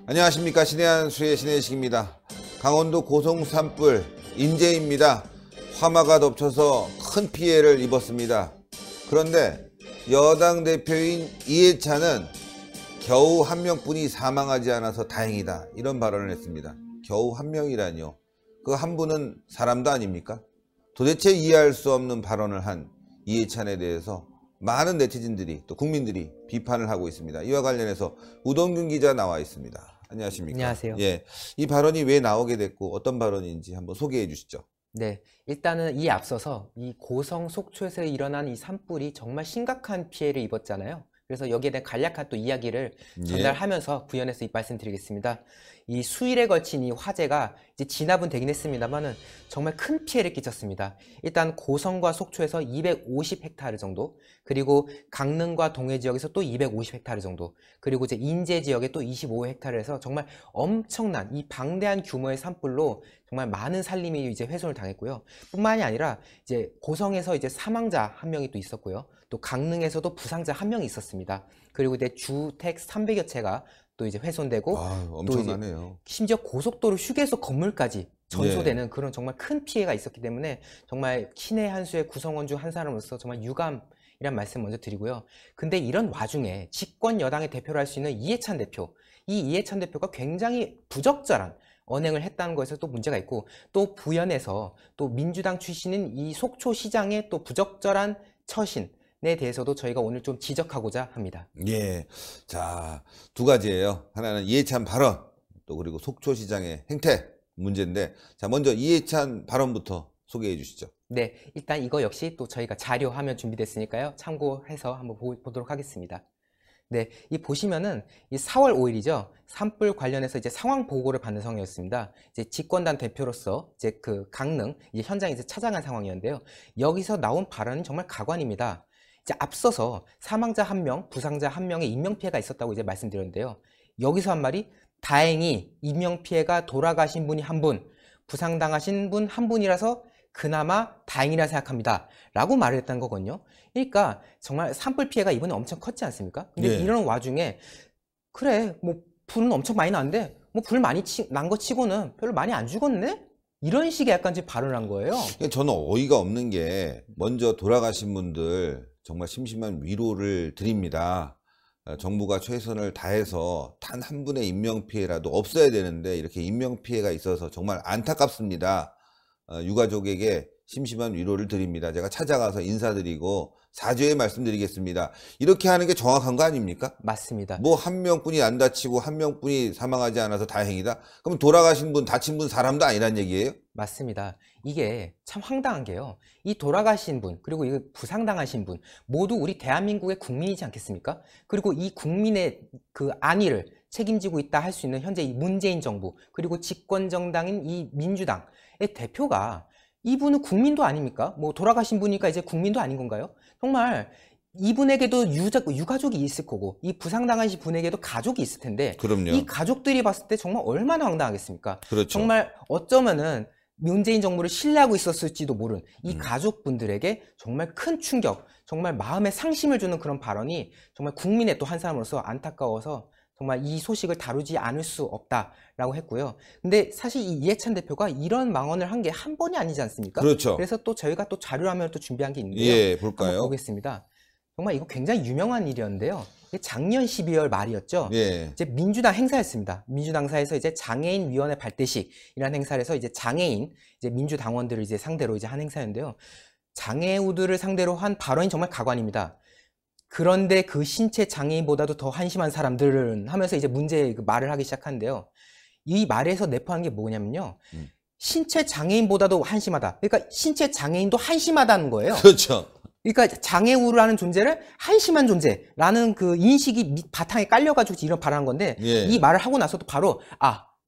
안녕하십니까. 신의 한 수의 신의식입니다. 강원도 고성 산불 인제입니다. 화마가 덮쳐서 큰 피해를 입었습니다. 그런데 여당 대표인 이해찬은 겨우 한 명뿐이 사망하지 않아서 다행이다, 이런 발언을 했습니다. 겨우 한 명이라니요. 그 한 분은 사람도 아닙니까? 도대체 이해할 수 없는 발언을 한 이해찬에 대해서 많은 네티즌들이, 또 국민들이 비판을 하고 있습니다. 이와 관련해서 우동균 기자 나와 있습니다. 안녕하십니까? 안녕하세요. 예, 이 발언이 왜 나오게 됐고 어떤 발언인지 한번 소개해 주시죠. 네, 일단은 이 앞서서 이 고성 속초에서 일어난 이 산불이 정말 심각한 피해를 입었잖아요. 그래서 여기에 대한 간략한 또 이야기를 전달하면서 구현해서 이 말씀드리겠습니다. 이 수일에 걸친 이 화재가 이제 진압은 되긴 했습니다만은 정말 큰 피해를 끼쳤습니다. 일단 고성과 속초에서 250헥타르 정도, 그리고 강릉과 동해 지역에서 또 250헥타르 정도, 그리고 이제 인제 지역에 또 25헥타르에서 정말 엄청난 이 방대한 규모의 산불로 정말 많은 산림이 이제 훼손을 당했고요. 뿐만이 아니라 이제 고성에서 이제 사망자 한 명이 또 있었고요. 또 강릉에서도 부상자 한 명이 있었습니다. 그리고 이제 주택 300여 채가 또 이제 훼손되고, 엄청나네요. 또 이제 심지어 고속도로 휴게소 건물까지 전소되는 그런 정말 큰 피해가 있었기 때문에 정말 신의 한 수의 구성원 중 한 사람으로서 정말 유감이란 말씀 먼저 드리고요. 근데 이런 와중에 집권 여당의 대표를 할 수 있는 이해찬 대표, 이 이해찬 대표가 굉장히 부적절한 언행을 했다는 것에서 또 문제가 있고, 또 부연해서 또 민주당 출신인 이 속초시장의 또 부적절한 처신에 대해서도 저희가 오늘 좀 지적하고자 합니다. 예, 자, 두 가지예요. 하나는 이해찬 발언, 또 그리고 속초시장의 행태 문제인데, 자, 먼저 이해찬 발언부터 소개해 주시죠. 네, 일단 이거 역시 또 저희가 자료 화면 준비됐으니까요. 참고해서 한번 보도록 하겠습니다. 네, 이 보시면은 이 4월 5일이죠. 산불 관련해서 이제 상황 보고를 받는 상황이었습니다. 이제 집권당 대표로서 이제 그 강릉 이제 현장에서 찾아간 상황이었는데요. 여기서 나온 발언은 정말 가관입니다. 이제 앞서서 사망자 1명, 부상자 1명의 인명피해가 있었다고 이제 말씀드렸는데요. 여기서 한 말이 다행히 인명피해가 돌아가신 분이 1분, 부상당하신 분 1분이라서 그나마 다행이라 생각합니다 라고 말을 했다는 거거든요. 그러니까 정말 산불 피해가 이번에 엄청 컸지 않습니까? 근데 이런 와중에 그래 뭐 불은 엄청 많이 났는데 뭐 불 많이 난 거 치고는 별로 많이 안 죽었네? 이런 식의 약간 지금 발언을 한 거예요. 저는 어이가 없는 게, 먼저 돌아가신 분들 정말 심심한 위로를 드립니다. 정부가 최선을 다해서 단 한 분의 인명피해라도 없어야 되는데 이렇게 인명피해가 있어서 정말 안타깝습니다. 유가족에게 심심한 위로를 드립니다. 제가 찾아가서 인사드리고 사죄의 말씀드리겠습니다. 이렇게 하는 게 정확한 거 아닙니까? 맞습니다. 뭐 한 명뿐이 안 다치고 한 명뿐이 사망하지 않아서 다행이다? 그럼 돌아가신 분, 다친 분 사람도 아니란 얘기예요? 맞습니다. 이게 참 황당한 게요. 이 돌아가신 분, 그리고 이 부상당하신 분 모두 우리 대한민국의 국민이지 않겠습니까? 그리고 이 국민의 그 안위를 책임지고 있다 할 수 있는 현재 이 문재인 정부, 그리고 집권 정당인 이 민주당의 대표가 이분은 국민도 아닙니까? 뭐 돌아가신 분이니까 이제 국민도 아닌 건가요? 정말 이분에게도 유가족이 있을 거고, 이 부상당하신 분에게도 가족이 있을 텐데, 그럼요. 이 가족들이 봤을 때 정말 얼마나 황당하겠습니까? 그렇죠. 정말 어쩌면은 문재인 정부를 신뢰하고 있었을지도 모른 이 가족분들에게 정말 큰 충격, 정말 마음에 상심을 주는 그런 발언이 정말 국민의 또 한 사람으로서 안타까워서 정말 이 소식을 다루지 않을 수 없다라고 했고요. 근데 사실 이 이해찬 대표가 이런 망언을 한 게 한 번이 아니지 않습니까? 그렇죠. 그래서 또 저희가 또 자료화면을 또 준비한 게 있는데요. 예, 볼까요? 한번 보겠습니다. 정말 이거 굉장히 유명한 일이었는데요. 작년 12월 말이었죠. 예. 이제 민주당 행사였습니다. 민주당사에서 이제 장애인 위원회 발대식이라는 행사를 해서 이제 장애인 이제 민주당원들을 이제 상대로 이제 한 행사였는데요. 장애우들을 상대로 한 발언이 정말 가관입니다. 그런데 그 신체 장애인보다도 더 한심한 사람들은 하면서 이제 문제 말을 하기 시작하는데요. 이 말에서 내포한 게 뭐냐면요. 신체 장애인보다도 한심하다. 그러니까 신체 장애인도 한심하다는 거예요. 그렇죠. 그러니까 장애우라는 존재를 한심한 존재라는 그 인식이 바탕에 깔려가지고 이런 발언한 건데, 이 말을 하고 나서도 바로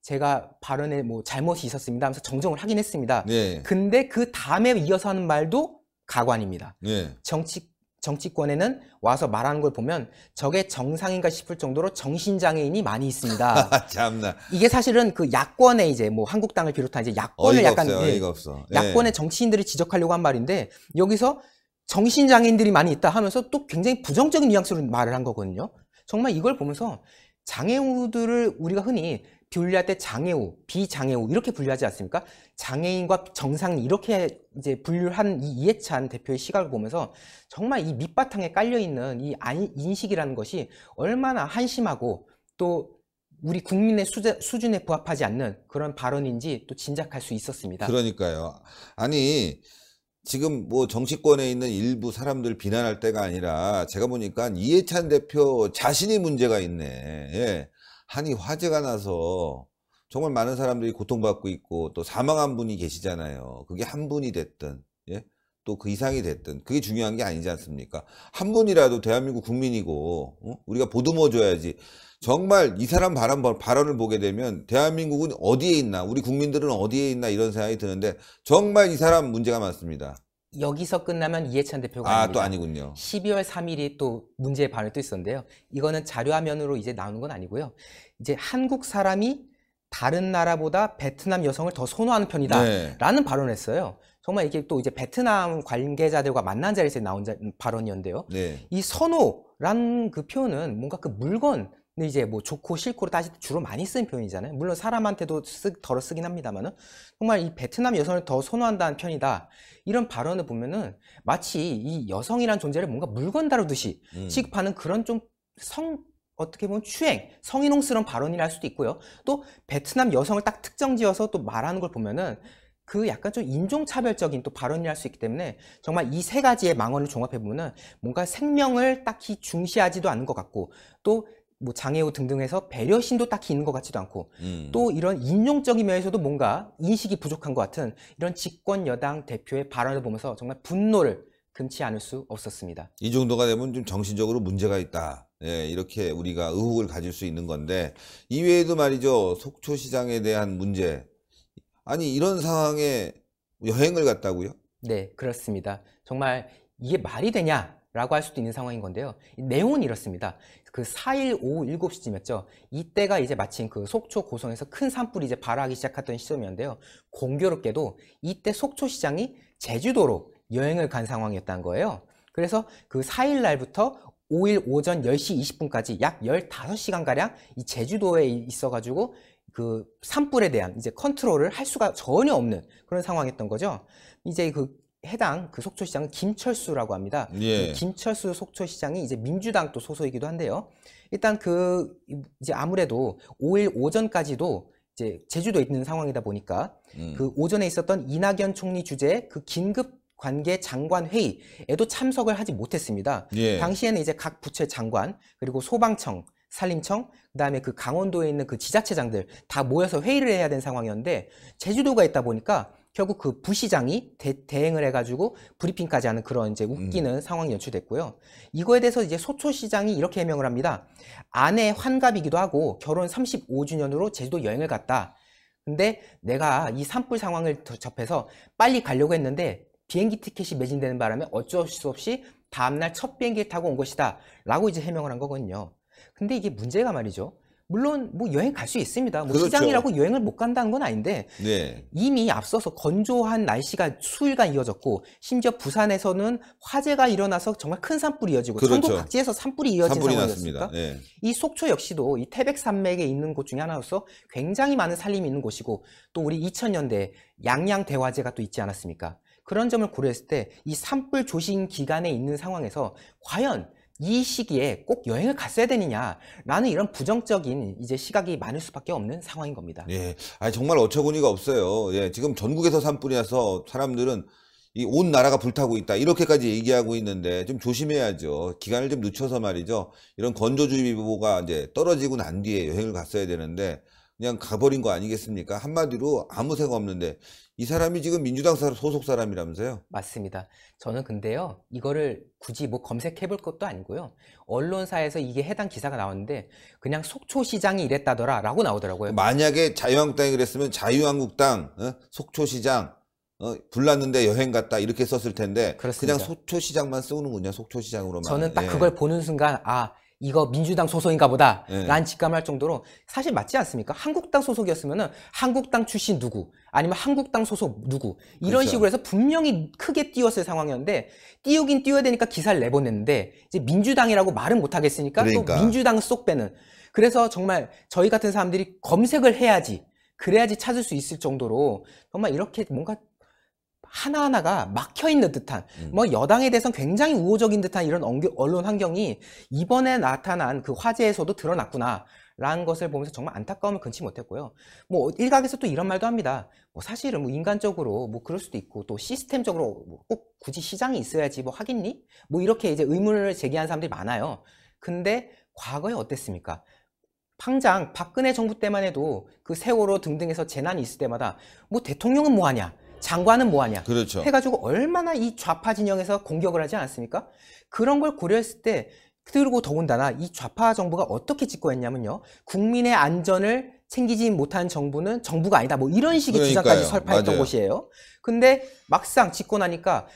제가 발언에 뭐 잘못이 있었습니다 하면서 정정을 하긴 했습니다. 근데 그 다음에 이어서 하는 말도 가관입니다. 정치권에는 와서 말하는 걸 보면 저게 정상인가 싶을 정도로 정신장애인이 많이 있습니다. 참나. 이게 사실은 그 야권의 이제 뭐 한국당을 비롯한 이제 야권을 어이가 약간 없어요. 예, 어이가 없어. 예. 야권의 정치인들을 지적하려고 한 말인데 여기서 정신장애인들이 많이 있다 하면서 또 굉장히 부정적인 뉘앙스로 말을 한 거거든요. 정말 이걸 보면서 장애우들을 우리가 흔히 분류할 때 장애우, 비장애우 이렇게 분류하지 않습니까? 장애인과 정상인 이렇게 이제 분류한 이 이해찬 대표의 시각을 보면서 정말 이 밑바탕에 깔려있는 이 인식이라는 것이 얼마나 한심하고 또 우리 국민의 수준에 부합하지 않는 그런 발언인지 또 짐작할 수 있었습니다. 그러니까요. 아니, 지금 뭐 정치권에 있는 일부 사람들 비난할 때가 아니라 제가 보니까 이해찬 대표 자신이 문제가 있네. 예. 한이 화재가 나서 정말 많은 사람들이 고통받고 있고 또 사망한 분이 계시잖아요. 그게 한 분이 됐든, 예? 또 그 이상이 됐든 그게 중요한 게 아니지 않습니까? 한 분이라도 대한민국 국민이고 우리가 보듬어 줘야지. 정말 이 사람 발언을 보게 되면 대한민국은 어디에 있나, 우리 국민들은 어디에 있나 이런 생각이 드는데 정말 이 사람 문제가 많습니다. 여기서 끝나면 이해찬 대표가 아닙니다. 또 아니군요. 12월 3일이 또 문제의 발언이 또 있었는데요. 이거는 자료화면으로 이제 나오는 건 아니고요. 이제 한국 사람이 다른 나라보다 베트남 여성을 더 선호하는 편이다. 네. 라는 발언을 했어요. 정말 이게 또 이제 베트남 관계자들과 만난 자리에서 나온 발언이었는데요. 네. 이 선호라는 그 표현은 뭔가 그 물건, 이제 뭐 좋고 싫고로 따질 때 주로 많이 쓰는 표현이잖아요. 물론 사람한테도 덜어 쓰긴 합니다만은 정말 이 베트남 여성을 더 선호한다는 편이다. 이런 발언을 보면은 마치 이 여성이란 존재를 뭔가 물건 다루듯이 취급하는 그런 좀 어떻게 보면 성희롱스러운 발언이라 할 수도 있고요. 또 베트남 여성을 딱 특정 지어서 또 말하는 걸 보면은 그 약간 좀 인종차별적인 또 발언이라 할 수 있기 때문에 정말 이 세 가지의 망언을 종합해보면은 뭔가 생명을 딱히 중시하지도 않는 것 같고 또 뭐 장애우 등등해서 배려심도 딱히 있는 것 같지도 않고 또 이런 인종적인 면에서도 뭔가 인식이 부족한 것 같은 이런 집권 여당 대표의 발언을 보면서 정말 분노를 금치 않을 수 없었습니다. 이 정도가 되면 좀 정신적으로 문제가 있다. 예, 이렇게 우리가 의혹을 가질 수 있는 건데 이외에도 말이죠. 속초시장에 대한 문제. 아니 이런 상황에 여행을 갔다고요? 네, 그렇습니다. 정말 이게 말이 되냐라고 할 수도 있는 상황인 건데요. 내용은 이렇습니다. 그 4일 오후 7시쯤이었죠. 이때가 이제 마침 그 속초 고성에서 큰 산불이 이제 발하기 시작했던 시점이었는데요. 공교롭게도 이때 속초시장이 제주도로 여행을 간 상황이었다는 거예요. 그래서 그 4일 날부터 5일 오전 10시 20분까지 약 15시간가량 이 제주도에 있어가지고 그 산불에 대한 이제 컨트롤을 할 수가 전혀 없는 그런 상황이었던 거죠. 이제 그 해당 그 속초시장은 김철수라고 합니다. 예. 김철수 속초시장이 이제 민주당 또 소속이기도 한데요. 일단 그 이제 아무래도 5일 오전까지도 이제 제주도에 있는 상황이다 보니까 그 오전에 있었던 이낙연 총리 주재의 그 긴급 관계 장관 회의에도 참석을 하지 못했습니다. 예. 당시에는 이제 각 부처의 장관 그리고 소방청, 산림청, 그다음에 그 강원도에 있는 그 지자체장들 다 모여서 회의를 해야 되는 상황이었는데 제주도가 있다 보니까 결국 그 부시장이 대행을 해가지고 브리핑까지 하는 그런 이제 웃기는 상황이 연출됐고요. 이거에 대해서 이제 소초시장이 이렇게 해명을 합니다. 아내 환갑이기도 하고 결혼 35주년으로 제주도 여행을 갔다. 근데 내가 이 산불 상황을 접해서 빨리 가려고 했는데 비행기 티켓이 매진되는 바람에 어쩔 수 없이 다음날 첫 비행기를 타고 온 것이다. 라고 이제 해명을 한 거거든요. 근데 이게 문제가 말이죠. 물론 뭐 여행 갈 수 있습니다. 뭐 그렇죠. 시장이라고 여행을 못 간다는 건 아닌데 네. 이미 앞서서 건조한 날씨가 수일간 이어졌고 심지어 부산에서는 화재가 일어나서 정말 큰 산불이 이어지고 그렇죠. 전국 각지에서 산불이 이어진 산불이 상황이었습니까? 났습니다. 예. 이 속초 역시도 이 태백산맥에 있는 곳 중에 하나로서 굉장히 많은 산림이 있는 곳이고 또 우리 2000년대 양양대화재가 또 있지 않았습니까? 그런 점을 고려했을 때 이 산불 조심 기간에 있는 상황에서 과연 이 시기에 꼭 여행을 갔어야 되느냐라는 이런 부정적인 이제 시각이 많을 수밖에 없는 상황인 겁니다. 예. 아니, 정말 어처구니가 없어요. 예. 지금 전국에서 산불이 나서 사람들은 이 온 나라가 불타고 있다. 이렇게까지 얘기하고 있는데 좀 조심해야죠. 기간을 좀 늦춰서 말이죠. 이런 건조주의보가 이제 떨어지고 난 뒤에 여행을 갔어야 되는데 그냥 가버린 거 아니겠습니까? 한마디로 아무 생각 없는데 이 사람이 지금 민주당 소속 사람이라면서요? 맞습니다. 저는 근데요, 이거를 굳이 뭐 검색해 볼 것도 아니고요. 언론사에서 이게 해당 기사가 나왔는데 그냥 속초시장이 이랬다더라 라고 나오더라고요. 만약에 자유한국당이 그랬으면 자유한국당 속초시장 불났는데 여행 갔다 이렇게 썼을 텐데 그렇습니다. 그냥 속초시장만 쓰는군요. 속초시장으로만. 저는 딱 예. 그걸 보는 순간 이거 민주당 소속인가 보다 예. 라는 직감할 정도로 사실 맞지 않습니까? 한국당 소속이었으면은 한국당 출신 누구 아니면 한국당 소속 누구 이런 그렇죠. 식으로 해서 분명히 크게 띄웠을 상황이었는데 띄우긴 띄워야 되니까 기사를 내보냈는데 이제 민주당이라고 말은 못하겠으니까 그러니까. 또 민주당 쏙 빼는 그래서 정말 저희 같은 사람들이 검색을 해야지 그래야지 찾을 수 있을 정도로 정말 이렇게 뭔가 하나하나가 막혀있는 듯한 뭐 여당에 대해서는 굉장히 우호적인 듯한 이런 언론 환경이 이번에 나타난 그 화제에서도 드러났구나 라는 것을 보면서 정말 안타까움을 금치 못했고요. 뭐 일각에서 또 이런 말도 합니다. 뭐 사실은 뭐 인간적으로 뭐 그럴 수도 있고 또 시스템적으로 뭐꼭 굳이 시장이 있어야지 뭐 하겠니? 뭐 이렇게 이제 의문을 제기한 사람들이 많아요. 근데 과거에 어땠습니까? 당장 박근혜 정부 때만 해도 그 세월호 등등해서 재난이 있을 때마다 뭐 대통령은 뭐 하냐? 장관은 뭐하냐 그렇죠. 해가지고 얼마나 이 좌파 진영에서 공격을 하지 않았습니까? 그런 걸 고려했을 때 그리고 더군다나 이 좌파 정부가 어떻게 집권했냐면요. 국민의 안전을 챙기지 못한 정부는 정부가 아니다. 뭐 이런 식의 그러니까요. 주장까지 설파했던 맞아요. 곳이에요. 근데 막상 집권하니까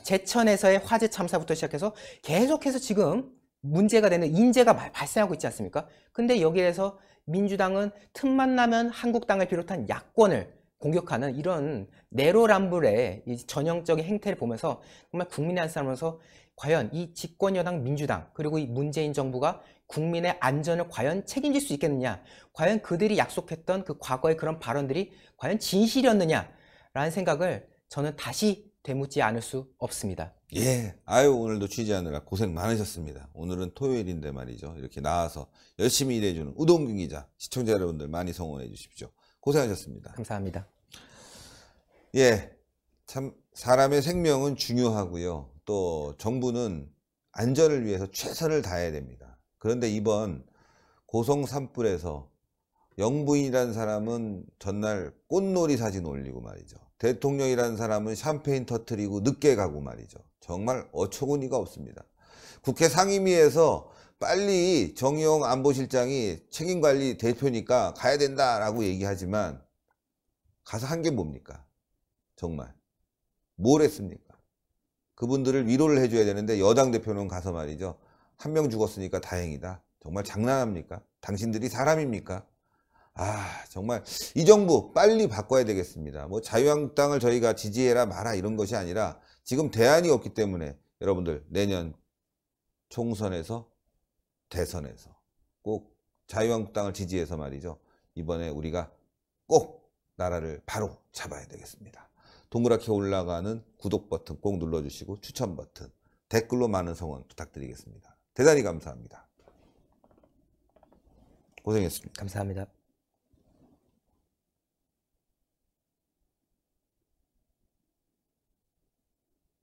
제천에서의 화재 참사부터 시작해서 계속해서 지금 문제가 되는 인재가 발생하고 있지 않습니까? 근데 여기에서 민주당은 틈만 나면 한국당을 비롯한 야권을 공격하는 이런 내로남불의 이 전형적인 행태를 보면서 정말 국민의 한 사람으로서 과연 이 집권 여당 민주당 그리고 이 문재인 정부가 국민의 안전을 과연 책임질 수 있겠느냐 과연 그들이 약속했던 그 과거의 그런 발언들이 과연 진실이었느냐라는 생각을 저는 다시 되묻지 않을 수 없습니다. 예. 아유, 오늘도 취재하느라 고생 많으셨습니다. 오늘은 토요일인데 말이죠. 이렇게 나와서 열심히 일해주는 우동균 기자, 시청자 여러분들 많이 성원해 주십시오. 고생하셨습니다. 감사합니다. 예. 참, 사람의 생명은 중요하고요. 또 정부는 안전을 위해서 최선을 다해야 됩니다. 그런데 이번 고성 산불에서 영부인이라는 사람은 전날 꽃놀이 사진 올리고 말이죠. 대통령이라는 사람은 샴페인 터트리고 늦게 가고 말이죠. 정말 어처구니가 없습니다. 국회 상임위에서 빨리 정의용 안보실장이 책임관리 대표니까 가야 된다라고 얘기하지만 가서 한 게 뭡니까? 정말 뭘 했습니까? 그분들을 위로를 해줘야 되는데 여당 대표는 가서 말이죠. 한 명 죽었으니까 다행이다. 정말 장난합니까? 당신들이 사람입니까? 정말 이 정부 빨리 바꿔야 되겠습니다. 뭐 자유한국당을 저희가 지지해라 마라 이런 것이 아니라 지금 대안이 없기 때문에 여러분들 내년 총선에서 대선에서 꼭 자유한국당을 지지해서 말이죠. 이번에 우리가 꼭 나라를 바로 잡아야 되겠습니다. 동그랗게 올라가는 구독 버튼 꼭 눌러주시고 추천 버튼, 댓글로 많은 성원 부탁드리겠습니다. 대단히 감사합니다. 고생했습니다. 감사합니다.